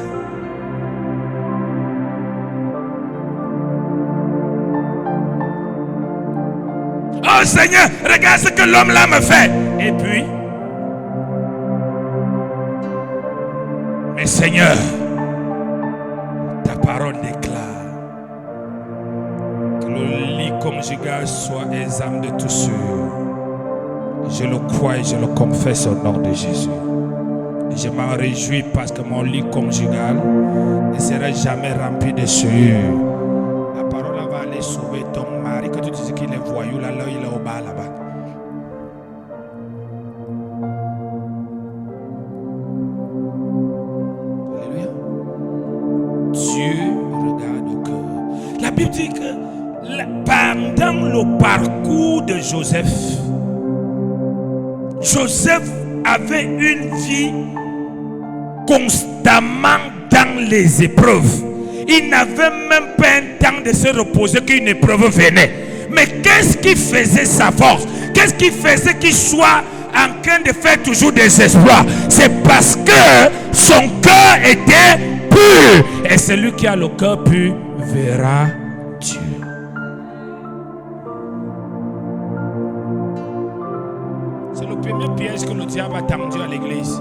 Oh Seigneur, regarde ce que l'homme là me fait. Et puis, mais Seigneur, ta parole déclare que le lit conjugal soit exempt de tout sûr. Je le crois et je le confesse au nom de Jésus. Et je m'en réjouis parce que mon lit conjugal ne sera jamais rempli de souillure. La parole va aller sauver ton mari que tu dis qu'il est voyou là, il est au bas là-bas. Alléluia. Dieu regarde au cœur. La Bible dit que par pendant le parcours de Joseph, Joseph avait une vie constamment dans les épreuves. Il n'avait même pas un temps de se reposer qu'une épreuve venait. Mais qu'est-ce qui faisait sa force? Qu'est-ce qui faisait qu'il soit en train de faire toujours des exploits? C'est parce que son cœur était pur. Et celui qui a le cœur pur verra Dieu. C'est le premier piège que le diable a tendu à l'église.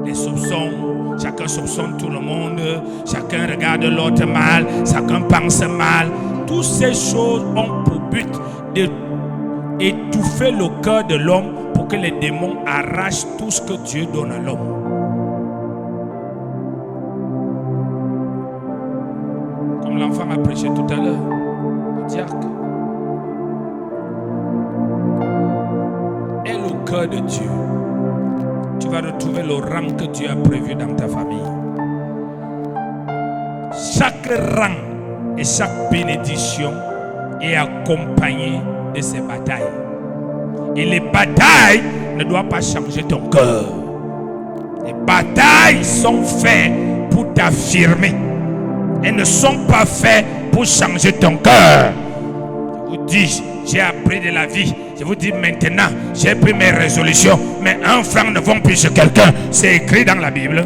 Les soupçons, chacun soupçonne tout le monde, chacun regarde l'autre mal, chacun pense mal. Toutes ces choses ont pour but d'étouffer le cœur de l'homme pour que les démons arrachent tout ce que Dieu donne à l'homme. Comme l'enfant a prêché tout à l'heure, le diacre. Et le cœur de Dieu, tu vas retrouver le rang que Dieu a prévu dans ta famille. Chaque rang et chaque bénédiction est accompagnée de ces batailles. Et les batailles ne doivent pas changer ton cœur. Les batailles sont faites pour t'affirmer. Elles ne sont pas faites pour changer ton cœur. Je vous dis, j'ai appris de la vie. Je vous dis maintenant, j'ai pris mes résolutions. Mais un franc ne vont plus chez quelqu'un. C'est écrit dans la Bible.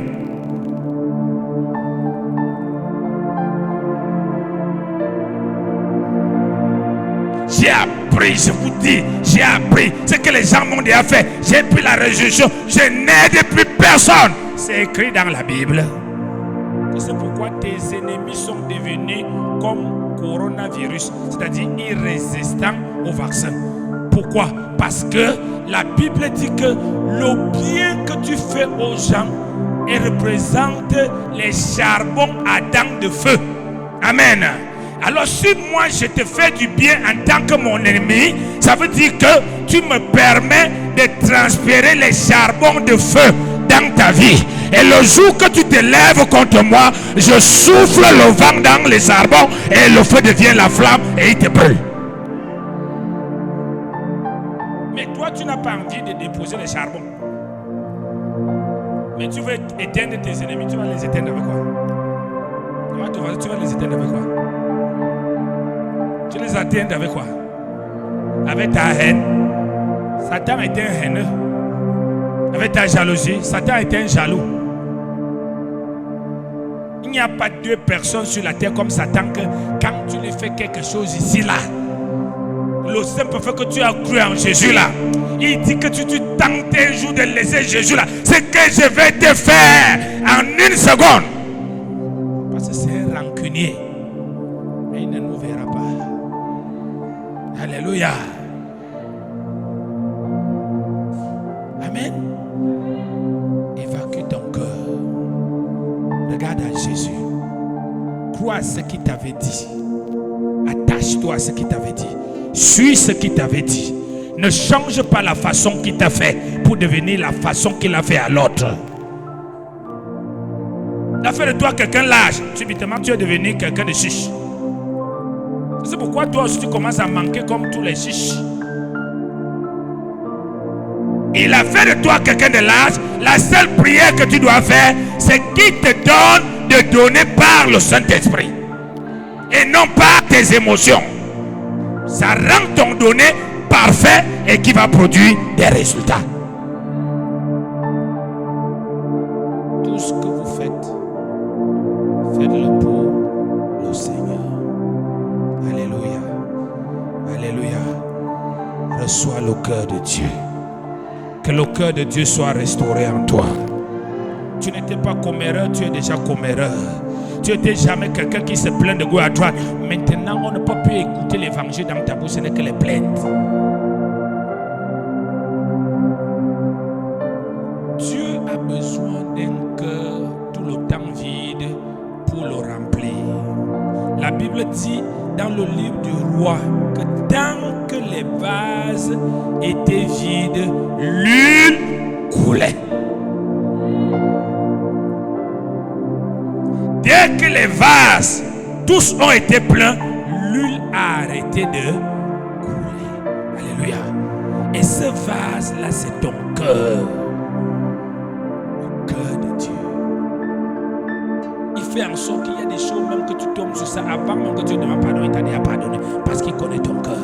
J'ai appris, je vous dis, j'ai appris ce que les gens m'ont déjà fait. J'ai pris la résolution. Je n'aide plus personne. C'est écrit dans la Bible. C'est pourquoi tes ennemis sont devenus comme coronavirus, c'est-à-dire irrésistants au vaccin. Pourquoi? Parce que la Bible dit que le bien que tu fais aux gens représente les charbons ardents de feu. Amen. Alors si moi je te fais du bien en tant que mon ennemi, ça veut dire que tu me permets de transpirer les charbons de feu dans ta vie. Et le jour que tu te lèves contre moi, je souffle le vent dans les charbons et le feu devient la flamme et il te brûle. Mais toi, tu n'as pas envie de déposer les charbons. Mais tu veux éteindre tes ennemis, tu vas les éteindre avec quoi? Tu vas les éteindre avec quoi? Tu les éteins avec quoi? Avec ta haine. Satan est un haineux. Avec ta jalousie, Satan est un jaloux. Il n'y a pas deux personnes sur la terre comme Satan que quand tu lui fais quelque chose ici là, le simple fait que tu as cru en Jésus là, il dit que tu tentes un jour de laisser Jésus là, c'est que je vais te faire en une seconde. Parce que c'est un rancunier. Mais il ne nous verra pas. Alléluia. Amen. Évacue ton cœur. Regarde à Jésus. Crois à ce qu'il t'avait dit. Attache-toi à ce qu'il t'avait dit. Suis ce qu'il t'avait dit. Ne change pas la façon qu'il t'a fait pour devenir la façon qu'il a fait à l'autre. Il a fait de toi quelqu'un lâche. Subitement, tu es devenu quelqu'un de chiche. C'est pourquoi toi aussi tu commences à manquer comme tous les chiches. Il a fait de toi quelqu'un de lâche. La seule prière que tu dois faire, c'est qu'il te donne de donner par le Saint-Esprit. Et non par tes émotions. Ça rend ton donné parfait et qui va produire des résultats. Tout ce que vous faites, faites-le pour le Seigneur. Alléluia. Alléluia. Reçois le cœur de Dieu. Que le cœur de Dieu soit restauré en toi. Tu n'étais pas comméreur, tu es déjà comméreur. Tu n'étais jamais quelqu'un qui se plaint de gauche à droite. Maintenant, on ne peut plus écouter l'évangile dans ta bouche, ce n'est que les plaintes. Dieu a besoin d'un cœur tout le temps vide pour le remplir. La Bible dit dans le livre du roi que tant que les vases étaient vides, l'huile coulait. Dès que les vases tous ont été pleins, l'huile a arrêté de couler. Alléluia. Et ce vase-là, c'est ton cœur. Le cœur de Dieu. Il fait en sorte qu'il y a des choses, même que tu tombes sur ça, avant même que tu demandes pardon, il t'a déjà pardonné. Parce qu'il connaît ton cœur.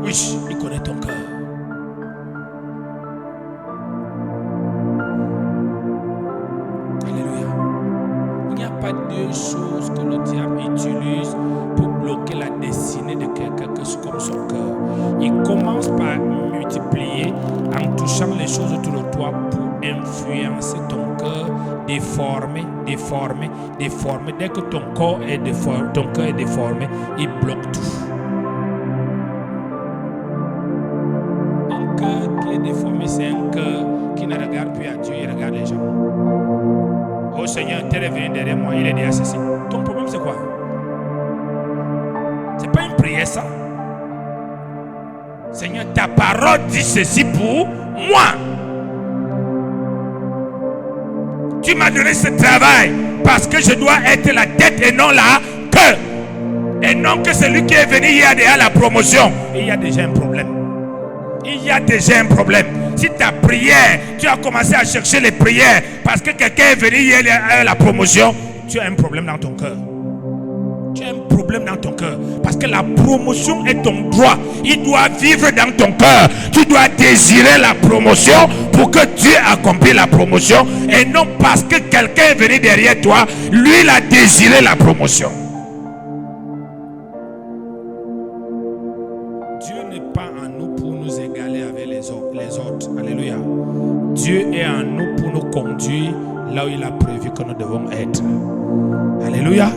Oui, il connaît ton cœur. Alléluia. Il n'y a pas deux choses que le diable utilise pour bloquer la destinée de quelqu'un comme son cœur. Il commence par multiplier en touchant les choses autour de toi pour influencer ton cœur, déformer. Dès que ton cœur est déformé, il bloque tout. Un cœur qui est déformé, c'est un cœur qui ne regarde plus à Dieu, il regarde les gens. Oh Seigneur, tel est venu derrière moi, il est déjà ceci. Ton problème c'est quoi? C'est pas une prière ça. Seigneur, ta parole dit ceci pour moi. Tu m'as donné ce travail parce que je dois être la tête et non la queue. Et non que celui qui est venu hier déjà la promotion. Il y a déjà un problème. Si ta prière, tu as commencé à chercher les prières parce que quelqu'un est venu hier à la promotion, tu as un problème dans ton cœur. Parce que la promotion est ton droit. Il doit vivre dans ton cœur. Tu dois désirer la promotion pour que Dieu accomplisse la promotion. Et non parce que quelqu'un est venu derrière toi, lui il a désiré la promotion. Dieu n'est pas en nous pour nous égaler avec les autres. Alléluia. Dieu est en nous pour nous conduire là où il a prévu que nous devons être. Alléluia.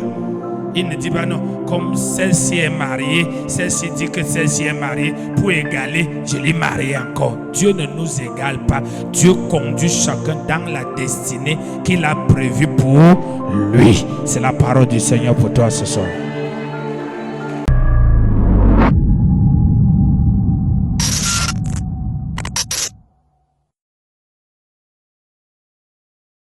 Il ne dit pas non, comme celle-ci est mariée, celle-ci dit que celle-ci est mariée, pour égaler, je l'ai mariée encore. Dieu ne nous égale pas. Dieu conduit chacun dans la destinée qu'il a prévue pour lui. C'est la parole du Seigneur pour toi ce soir.